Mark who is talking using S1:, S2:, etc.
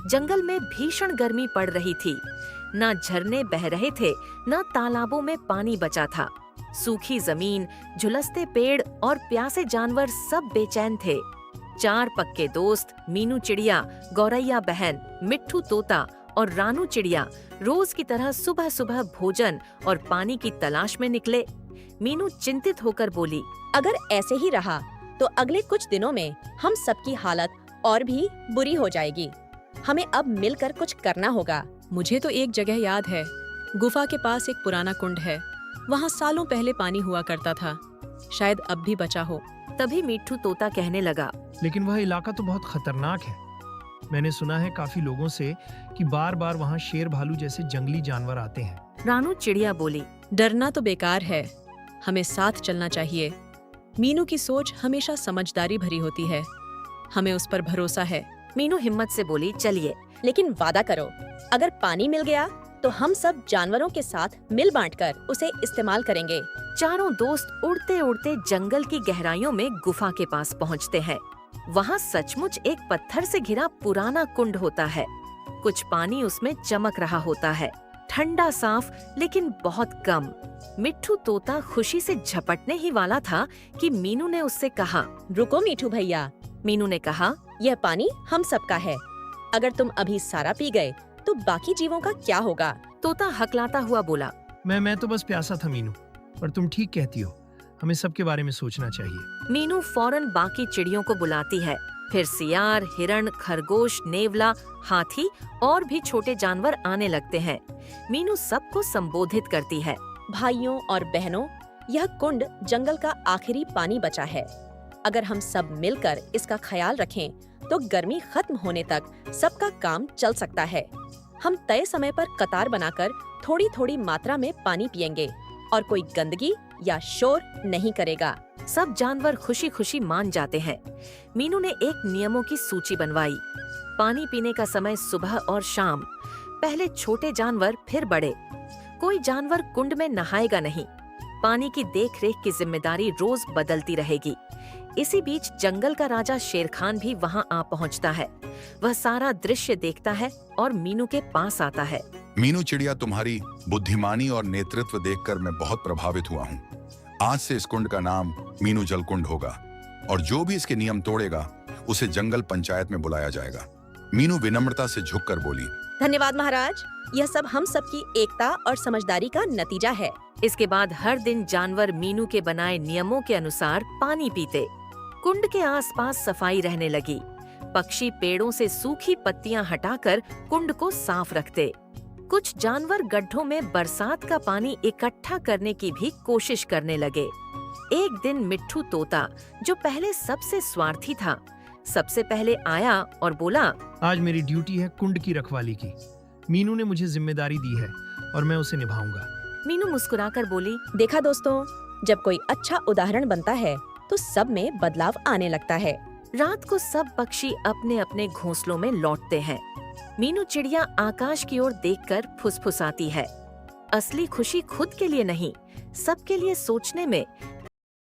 S1: जंगल में भीषण गर्मी पड़ रही थी। ना झरने बह रहे थे, ना तालाबों में पानी बचा था। सूखी जमीन, झुलसते पेड़ और प्यासे जानवर सब बेचैन थे। चार पक्के दोस्त मीनू चिड़िया, गौरैया बहन, मिट्ठू तोता और रानू चिड़िया रोज की तरह सुबह सुबह भोजन और पानी की तलाश में निकले। मीनू चिंतित होकर बोली,
S2: अगर ऐसे ही रहा तो अगले कुछ दिनों में हम सबकी हालत और भी बुरी हो जाएगी। हमें अब मिलकर कुछ करना होगा।
S3: मुझे तो एक जगह याद है। गुफा के पास एक पुराना कुंड है। वहाँ सालों पहले पानी हुआ करता था। शायद अब भी बचा हो।
S1: तभी मिट्ठू तोता कहने लगा,
S4: लेकिन वह इलाका तो बहुत खतरनाक है। मैंने सुना है काफी लोगों से कि बार बार वहाँ शेर भालू जैसे जंगली जानवर आते हैं।
S1: रानू चिड़िया बोली,
S3: डरना तो बेकार है, हमें साथ चलना चाहिए। मीनू की सोच हमेशा समझदारी भरी होती है, हमें उस पर भरोसा है।
S1: मीनू हिम्मत से बोली, चलिए।
S2: लेकिन वादा करो, अगर पानी मिल गया तो हम सब जानवरों के साथ मिल बांटकर उसे इस्तेमाल करेंगे।
S1: चारों दोस्त उड़ते उड़ते जंगल की गहराइयों में गुफा के पास पहुंचते हैं। वहाँ सचमुच एक पत्थर से घिरा पुराना कुंड होता है। कुछ पानी उसमें चमक रहा होता है, ठंडा साफ लेकिन बहुत कम। मिट्ठू तोता खुशी से झपटने ही वाला था कि मीनू ने उससे कहा,
S2: रुको मिठू भैया।
S1: मीनू ने कहा,
S2: यह पानी हम सबका है। अगर तुम अभी सारा पी गए तो बाकी जीवों का क्या होगा?
S1: तोता हकलाता हुआ बोला,
S4: मैं तो बस प्यासा था मीनू, पर तुम ठीक कहती हो, हमें सबके बारे में सोचना चाहिए।
S1: मीनू फौरन बाकी चिड़ियों को बुलाती है। फिर सियार, हिरण, खरगोश, नेवला, हाथी और भी छोटे जानवर आने लगते हैं। मीनू सबको संबोधित करती है,
S2: भाइयों और बहनों, यह कुंड जंगल का आखिरी पानी बचा है। अगर हम सब मिलकर इसका ख्याल रखें तो गर्मी खत्म होने तक सबका काम चल सकता है। हम तय समय पर कतार बनाकर थोड़ी थोड़ी मात्रा में पानी पिएंगे और कोई गंदगी या शोर नहीं करेगा।
S1: सब जानवर खुशी खुशी मान जाते हैं। मीनू ने एक नियमों की सूची बनवाई। पानी पीने का समय सुबह और शाम। पहले छोटे जानवर, फिर बड़े। कोई जानवर कुंड में नहाएगा नहीं। पानी की देखरेख की जिम्मेदारी रोज बदलती रहेगी। इसी बीच जंगल का राजा शेर खान भी वहाँ आ पहुँचता है। वह सारा दृश्य देखता है और मीनू के पास आता है।
S5: मीनू चिड़िया, तुम्हारी बुद्धिमानी और नेतृत्व देखकर मैं बहुत प्रभावित हुआ हूँ। आज से इस कुंड का नाम मीनू जल कुंड होगा और जो भी इसके नियम तोड़ेगा उसे जंगल पंचायत में बुलाया जाएगा। मीनू विनम्रता से झुककर बोली,
S2: धन्यवाद महाराज, यह सब हम सबकी एकता और समझदारी का नतीजा है।
S1: इसके बाद हर दिन जानवर मीनू के बनाए नियमों के अनुसार पानी पीते। कुंड के आसपास सफाई रहने लगी। पक्षी पेड़ों से सूखी पत्तियां हटाकर कुंड को साफ रखते। कुछ जानवर गड्ढों में बरसात का पानी इकट्ठा करने की भी कोशिश करने लगे। एक दिन मिट्ठू तोता, जो पहले सबसे स्वार्थी था, सबसे पहले आया और बोला,
S4: आज मेरी ड्यूटी है कुंड की रखवाली की। मीनू ने मुझे जिम्मेदारी दी है और मैं उसे निभाऊंगा।
S1: मीनू मुस्कुराकर बोली,
S2: देखा दोस्तों, जब कोई अच्छा उदाहरण बनता है तो सब में बदलाव आने लगता है।
S1: रात को सब पक्षी अपने अपने घोंसलों में लौटते हैं। मीनू चिड़िया आकाश की ओर देखकर फुसफुसाती है। असली खुशी खुद के लिए नहीं, सबके लिए सोचने में